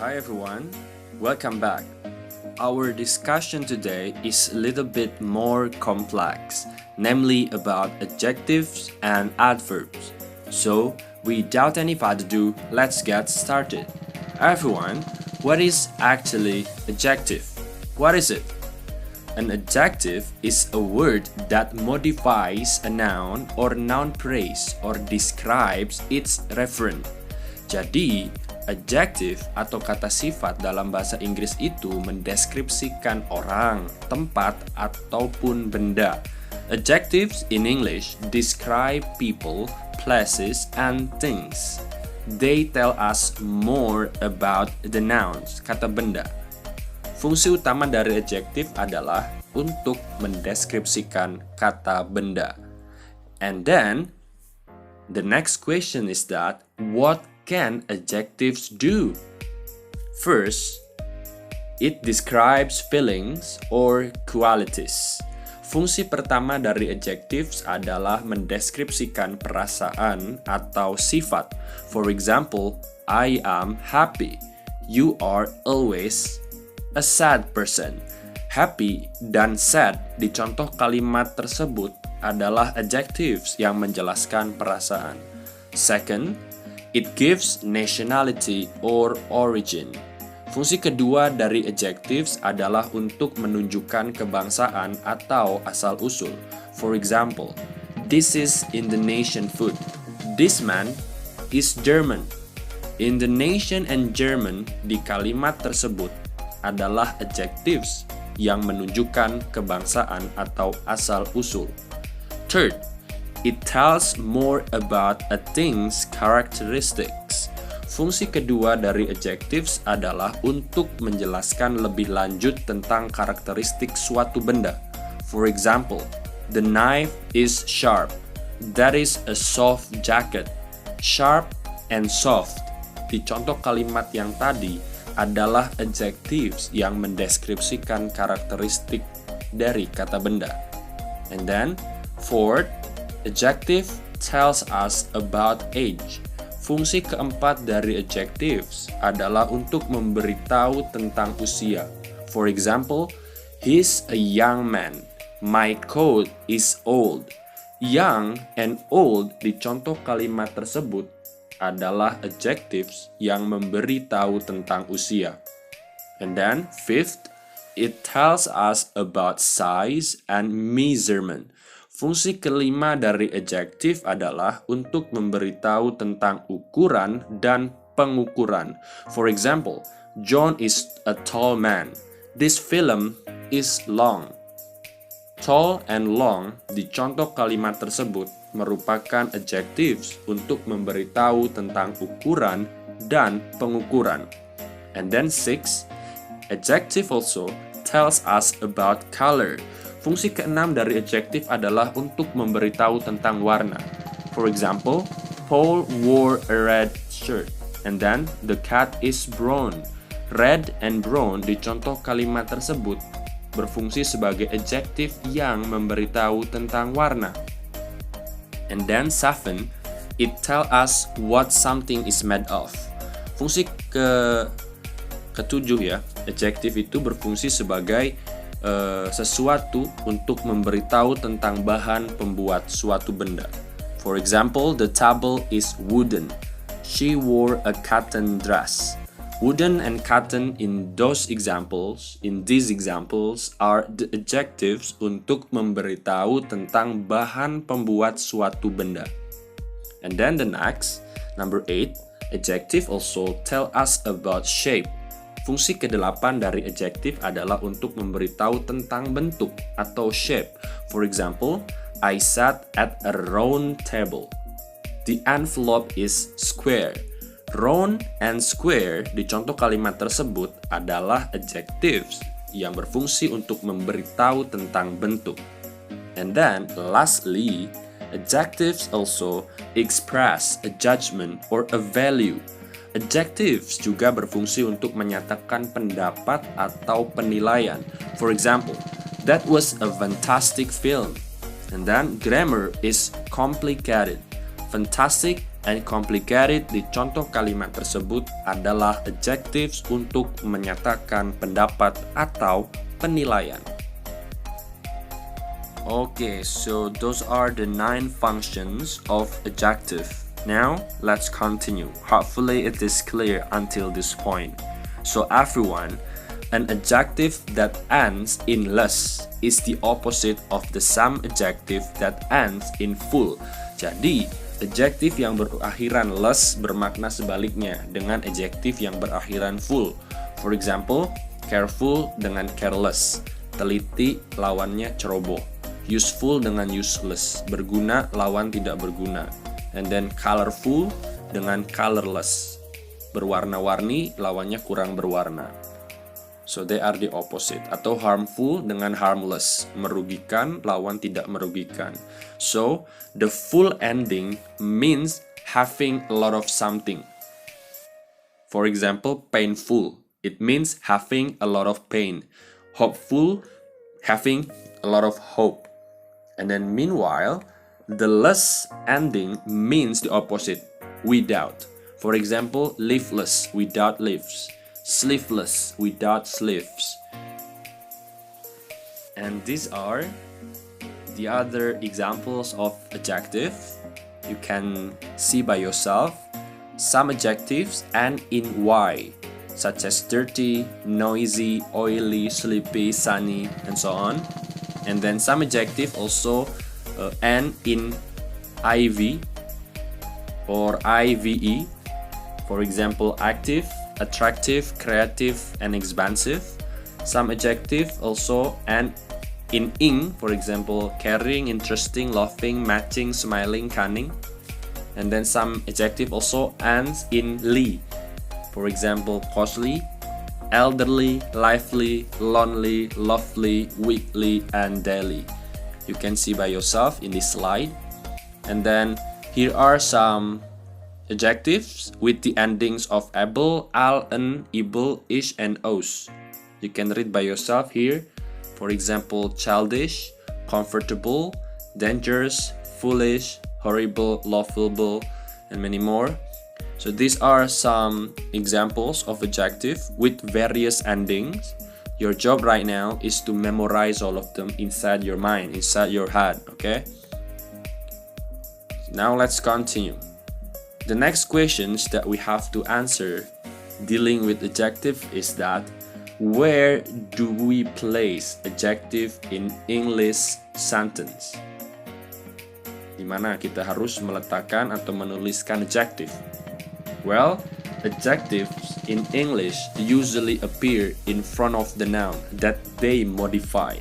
Hi everyone, welcome back. Our discussion today is a little bit more complex, namely about adjectives and adverbs. So, without any further ado, let's get started. Everyone, what is actually adjective? What is it? An adjective is a word that modifies a noun or noun phrase or describes its referent. Jadi, adjective atau kata sifat dalam bahasa Inggris itu mendeskripsikan orang, tempat, ataupun benda. Adjectives in English describe people, places, and things. They tell us more about the nouns, kata benda. Fungsi utama dari adjective adalah untuk mendeskripsikan kata benda. And then, the next question is that, what can adjectives do? First, it describes feelings or qualities. Fungsi pertama dari adjectives adalah mendeskripsikan perasaan atau sifat. For example, I am happy. You are always a sad person. Happy dan sad di contoh kalimat tersebut adalah adjectives yang menjelaskan perasaan. Second, it gives nationality or origin. Fungsi kedua dari adjectives adalah untuk menunjukkan kebangsaan atau asal-usul. For example, this is Indonesian food. This man is German. Indonesian and German di kalimat tersebut adalah adjectives yang menunjukkan kebangsaan atau asal-usul. Third, it tells more about a thing's characteristics. Fungsi kedua dari adjectives adalah untuk menjelaskan lebih lanjut tentang karakteristik suatu benda. For example, the knife is sharp. That is a soft jacket. Sharp and soft di contoh kalimat yang tadi adalah adjectives yang mendeskripsikan karakteristik dari kata benda. And then, fourth, adjective tells us about age. Fungsi keempat dari adjectives adalah untuk memberitahu tentang usia. For example, he's a young man. My coat is old. Young and old di contoh kalimat tersebut adalah adjectives yang memberitahu tentang usia. And then, fifth, it tells us about size and measurement. Fungsi kelima dari adjective adalah untuk memberitahu tentang ukuran dan pengukuran. For example, John is a tall man. This film is long. Tall and long di contoh kalimat tersebut merupakan adjectives untuk memberitahu tentang ukuran dan pengukuran. And then six, adjective also tells us about color. Fungsi keenam dari adjective adalah untuk memberitahu tentang warna. For example, Paul wore a red shirt, and then the cat is brown. Red and brown di contoh kalimat tersebut berfungsi sebagai adjective yang memberitahu tentang warna. And then seven, it tell us what something is made of. Fungsi ketujuh ya, adjective itu berfungsi sebagai sesuatu untuk memberitahu tentang bahan pembuat suatu benda. For example, the table is wooden. She wore a cotton dress. Wooden and cotton in these examples are the adjectives untuk memberitahu tentang bahan pembuat suatu benda. And then the next, number 8, adjective also tell us about shape. Fungsi ke-8 dari adjective adalah untuk memberitahu tentang bentuk atau shape. For example, I sat at a round table. The envelope is square. Round and square di contoh kalimat tersebut adalah adjectives yang berfungsi untuk memberitahu tentang bentuk. And then, lastly, adjectives also express a judgment or a value. Adjectives juga berfungsi untuk menyatakan pendapat atau penilaian. For example, that was a fantastic film. And then, grammar is complicated. Fantastic and complicated di contoh kalimat tersebut adalah adjectives untuk menyatakan pendapat atau penilaian. Okay, so those are the 9 functions of adjective. Now, let's continue. Hopefully it is clear until this point. So everyone, an adjective that ends in less is the opposite of the same adjective that ends in full. Jadi, adjektif yang berakhiran less bermakna sebaliknya dengan adjektif yang berakhiran full. For example, careful dengan careless, teliti lawannya ceroboh, useful dengan useless, berguna lawan tidak berguna, and then colorful dengan colorless, berwarna-warni lawannya kurang berwarna. So they are the opposite. Atau harmful dengan harmless, merugikan lawan tidak merugikan. So the full ending means having a lot of something. For example, painful, it means having a lot of pain. Hopeful, having a lot of hope. And then meanwhile, the less ending means the opposite, without. For example, leafless, without leaves. Sleeveless, without sleeves. And these are the other examples of adjective. You can see by yourself some adjectives end in Y, such as dirty, noisy, oily, sleepy, sunny, and so on. And then some adjective also end in IV or IVE. For example, active, attractive, creative, and expansive. Some adjective also end in ing, for example, caring, interesting, laughing, matching, smiling, cunning. And then some adjective also ends in ly. For example, costly, elderly, lively, lonely, lovely, weekly, and daily. You can see by yourself in this slide. And then here are some adjectives with the endings of able, al, an, able, ish, and os. You can read by yourself here. For example, childish, comfortable, dangerous, foolish, horrible, laughable, and many more. So these are some examples of adjective with various endings. Your job right now is to memorize all of them inside your mind, inside your head, okay? Now let's continue. The next questions that we have to answer dealing with adjective is that where do we place adjective in English sentence? Di mana kita harus meletakkan atau menuliskan adjective? Well, adjectives in English usually appear in front of the noun that they modify.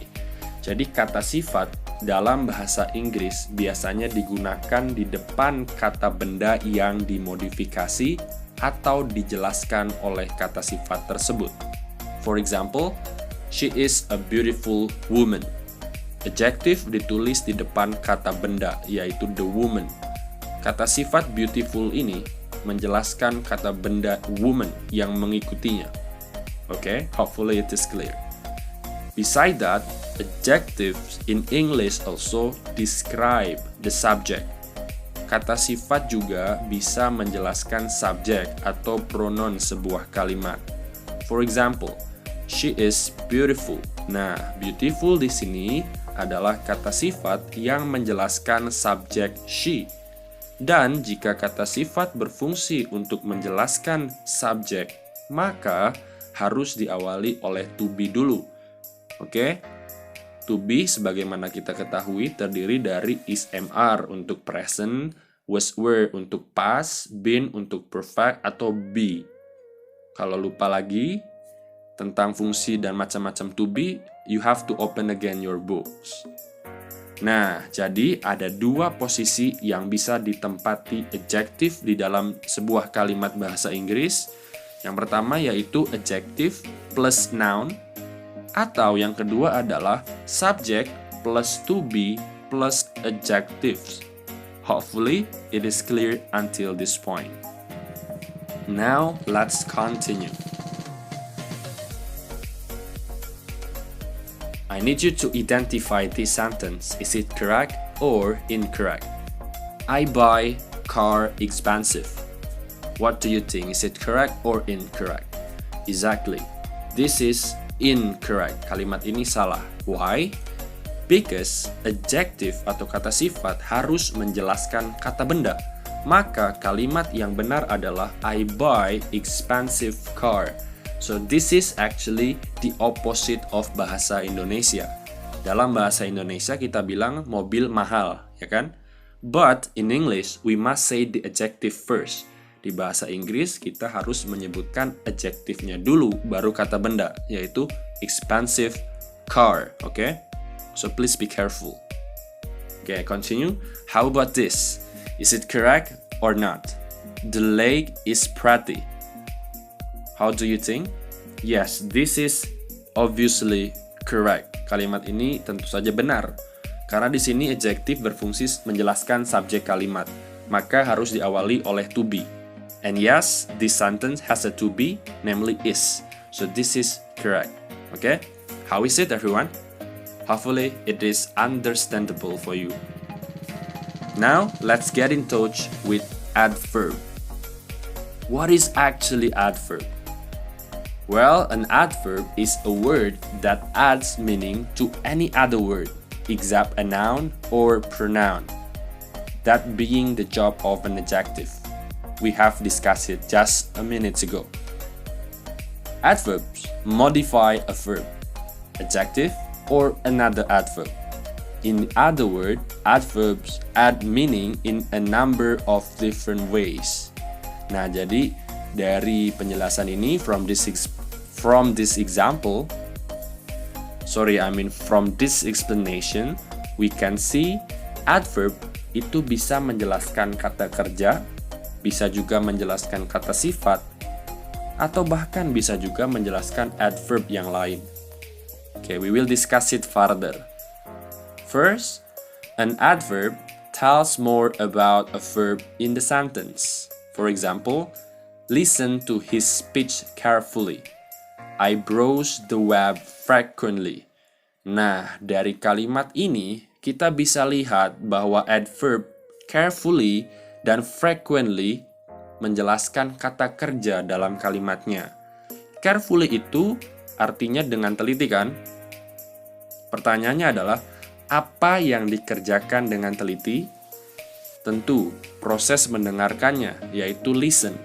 Jadi kata sifat dalam bahasa Inggris biasanya digunakan di depan kata benda yang dimodifikasi atau dijelaskan oleh kata sifat tersebut. For example, she is a beautiful woman. Adjective ditulis di depan kata benda, yaitu the woman. Kata sifat beautiful ini menjelaskan kata benda woman yang mengikutinya. Okay, hopefully it is clear. Beside that, adjectives in English also describe the subject. Kata sifat juga bisa menjelaskan subjek atau pronoun sebuah kalimat. For example, she is beautiful. Nah, beautiful di sini adalah kata sifat yang menjelaskan subjek she. Dan jika kata sifat berfungsi untuk menjelaskan subjek, maka harus diawali oleh to be dulu. Oke? To be sebagaimana kita ketahui terdiri dari is MR untuk present, was were untuk past, been untuk perfect atau be. Kalau lupa lagi tentang fungsi dan macam-macam to be, you have to open again your books. Nah, jadi ada dua posisi yang bisa ditempati adjective di dalam sebuah kalimat bahasa Inggris. Yang pertama yaitu adjective plus noun, atau yang kedua adalah subject plus to be plus adjectives. Hopefully, it is clear until this point. Now, let's continue. I need you to identify this sentence. Is it correct or incorrect? I buy car expensive. What do you think? Is it correct or incorrect? Exactly. This is incorrect. Kalimat ini salah. Why? Because adjective atau kata sifat harus menjelaskan kata benda. Maka kalimat yang benar adalah I buy expensive car. So this is actually the opposite of bahasa Indonesia. Dalam bahasa Indonesia kita bilang mobil mahal, ya kan? But in English we must say the adjective first. Di bahasa Inggris kita harus menyebutkan adjektifnya dulu baru kata benda, yaitu expensive car, okay? So please be careful. Okay, continue. How about this? Is it correct or not? The lake is pretty. How do you think? Yes, this is obviously correct. Kalimat ini tentu saja benar. Karena di sini adjective berfungsi menjelaskan subjek kalimat, maka harus diawali oleh to be. And yes, this sentence has a to be, namely is. So this is correct. Okay? How is it, everyone? Hopefully, it is understandable for you. Now, let's get in touch with adverb. What is actually adverb? Well, an adverb is a word that adds meaning to any other word, except a noun or pronoun. That being the job of an adjective. We have discussed it just a minute ago. Adverbs modify a verb, adjective, or another adverb. In other words, adverbs add meaning in a number of different ways. Nah, jadi dari penjelasan ini from this explanation, we can see adverb itu bisa menjelaskan kata kerja, bisa juga menjelaskan kata sifat, atau bahkan bisa juga menjelaskan adverb yang lain. Okay, we will discuss it further. First, an adverb tells more about a verb in the sentence. For example, listen to his speech carefully. I browse the web frequently. Nah, dari kalimat ini kita bisa lihat bahwa adverb carefully dan frequently menjelaskan kata kerja dalam kalimatnya. Carefully itu artinya dengan teliti, kan? Pertanyaannya adalah, apa yang dikerjakan dengan teliti? Tentu, proses mendengarkannya, yaitu listen.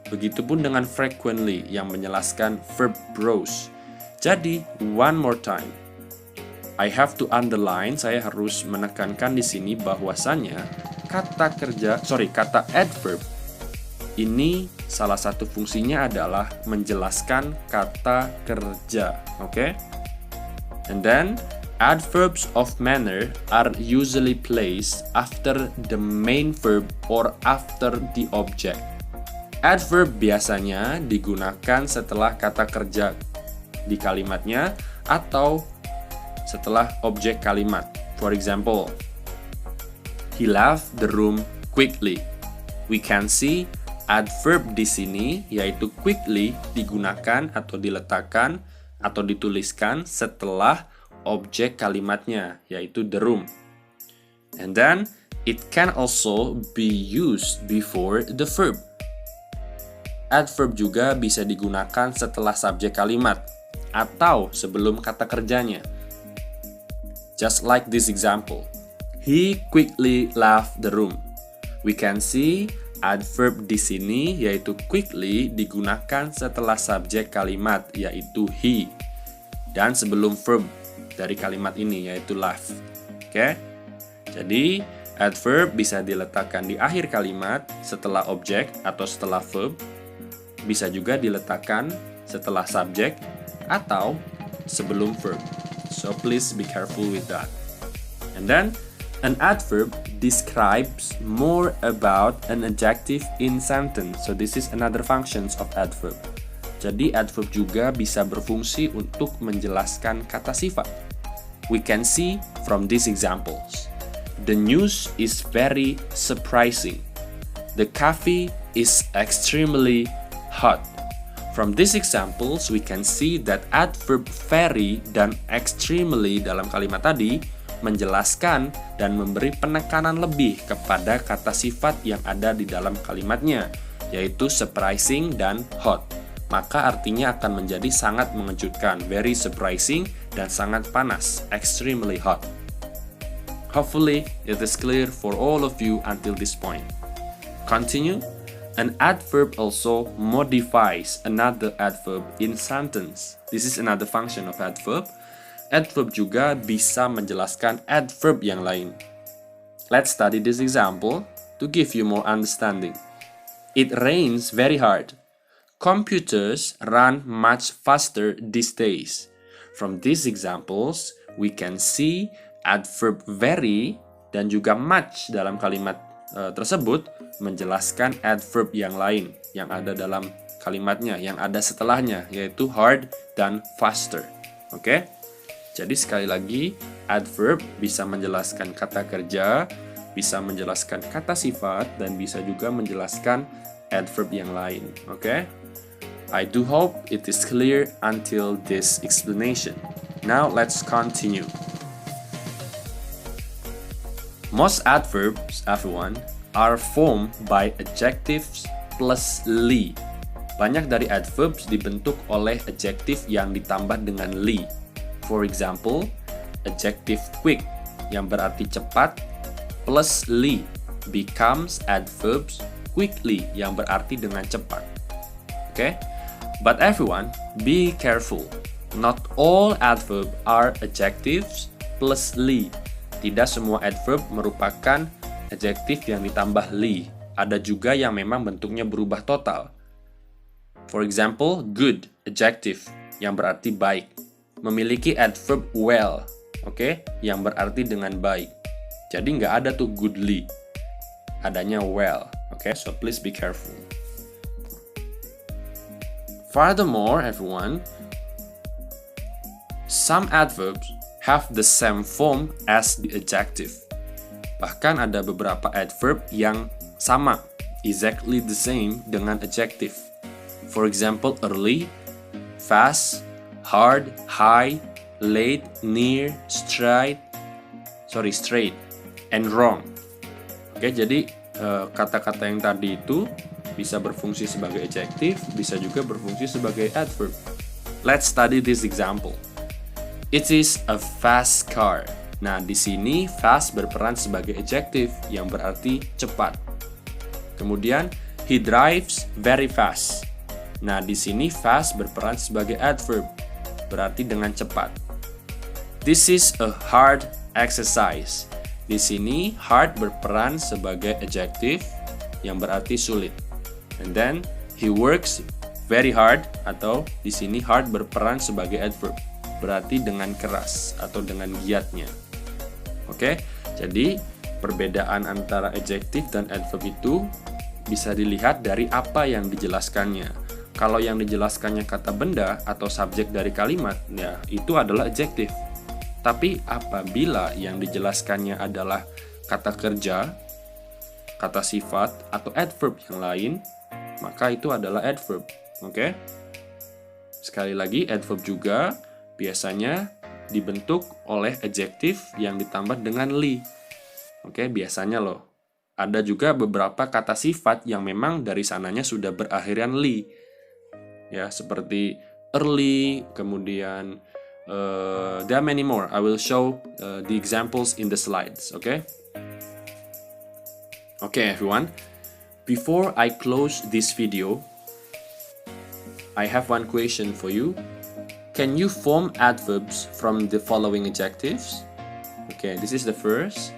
Begitupun dengan frequently yang menjelaskan verb browse. Jadi, one more time. I have to underline, saya harus menekankan di sini bahwasannya kata adverb ini salah satu fungsinya adalah menjelaskan kata kerja, okay? And then adverbs of manner are usually placed after the main verb or after the object. Adverb biasanya digunakan setelah kata kerja di kalimatnya atau setelah objek kalimat. For example, he left the room quickly. We can see adverb di sini yaitu quickly digunakan atau diletakkan atau dituliskan setelah objek kalimatnya yaitu the room. And then it can also be used before the verb. Adverb juga bisa digunakan setelah subjek kalimat atau sebelum kata kerjanya. Just like this example. He quickly left the room. We can see adverb di sini yaitu quickly digunakan setelah subjek kalimat yaitu he dan sebelum verb dari kalimat ini yaitu left. Oke? Jadi adverb bisa diletakkan di akhir kalimat setelah objek atau setelah verb. Bisa juga diletakkan setelah subjek atau sebelum verb. So please be careful with that. And then an adverb describes more about an adjective in sentence. So this is another functions of adverb. Jadi adverb juga bisa berfungsi untuk menjelaskan kata sifat. We can see from these examples. The news is very surprising. The coffee is extremely hot. From these examples, we can see that adverb very dan extremely dalam kalimat tadi menjelaskan dan memberi penekanan lebih kepada kata sifat yang ada di dalam kalimatnya, yaitu surprising dan hot. Maka artinya akan menjadi sangat mengejutkan, very surprising, dan sangat panas, extremely hot. Hopefully, it is clear for all of you until this point. Continue. An adverb also modifies another adverb in sentence. This is another function of adverb. Adverb juga bisa menjelaskan adverb yang lain. Let's study this example to give you more understanding. It rains very hard. Computers run much faster these days. From these examples, we can see adverb very dan juga much dalam kalimat tersebut menjelaskan adverb yang lain yang ada dalam kalimatnya, yang ada setelahnya, yaitu hard dan faster. Oke? Jadi sekali lagi, adverb bisa menjelaskan kata kerja, bisa menjelaskan kata sifat, dan bisa juga menjelaskan adverb yang lain. Oke? I do hope it is clear until this explanation. Now let's continue. Most adverbs, everyone, are formed by adjectives plus li. Banyak dari adverbs dibentuk oleh adjektif yang ditambah dengan li. For example, adjective quick yang berarti cepat plus li becomes adverbs quickly yang berarti dengan cepat. Okay? But everyone, be careful. Not all adverb are adjectives plus li. Tidak semua adverb merupakan adjektif yang ditambah li. Ada juga yang memang bentuknya berubah total. For example, good, adjective, yang berarti baik. Memiliki adverb well, oke, yang berarti dengan baik. Jadi nggak ada tuh goodly. Adanya well, oke, so please be careful. Furthermore, everyone, some adverbs have the same form as the adjective. Bahkan ada beberapa adverb yang sama, exactly the same dengan adjective. For example, early, fast, hard, high, late, near, straight, and wrong. Oke, jadi kata-kata yang tadi itu bisa berfungsi sebagai adjective, bisa juga berfungsi sebagai adverb. Let's study this example. It is a fast car. Nah, di sini fast berperan sebagai adjective yang berarti cepat. Kemudian, he drives very fast. Nah, di sini fast berperan sebagai adverb, berarti dengan cepat. This is a hard exercise. Di sini hard berperan sebagai adjective yang berarti sulit. And then he works very hard, atau di sini hard berperan sebagai adverb, berarti dengan keras atau dengan giatnya. Oke, jadi perbedaan antara adjective dan adverb itu bisa dilihat dari apa yang dijelaskannya. Kalau yang dijelaskannya kata benda atau subjek dari kalimat, ya itu adalah adjective. Tapi apabila yang dijelaskannya adalah kata kerja, kata sifat, atau adverb yang lain, maka itu adalah adverb. Oke? Sekali lagi, adverb juga biasanya dibentuk oleh adjektif yang ditambah dengan li. Oke, biasanya loh. Ada juga beberapa kata sifat yang memang dari sananya sudah berakhiran li. Ya, seperti early, kemudian there are many more. I will show the examples in the slides, okay? Okay, everyone. Before I close this video, I have one question for you. Can you form adverbs from the following adjectives? Okay, this is the first.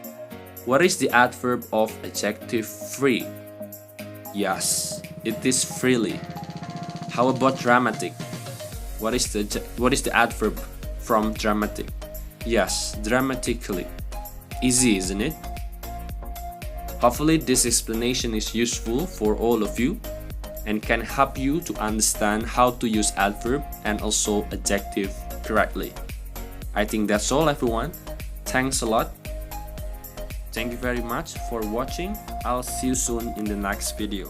What is the adverb of adjective free? Yes, it is freely. How about dramatic? What is the adverb from dramatic? Yes, dramatically. Easy, isn't it? Hopefully this explanation is useful for all of you and can help you to understand how to use adverb and also adjective correctly. I think that's all, everyone. Thanks a lot. Thank you very much for watching. I'll see you soon in the next video.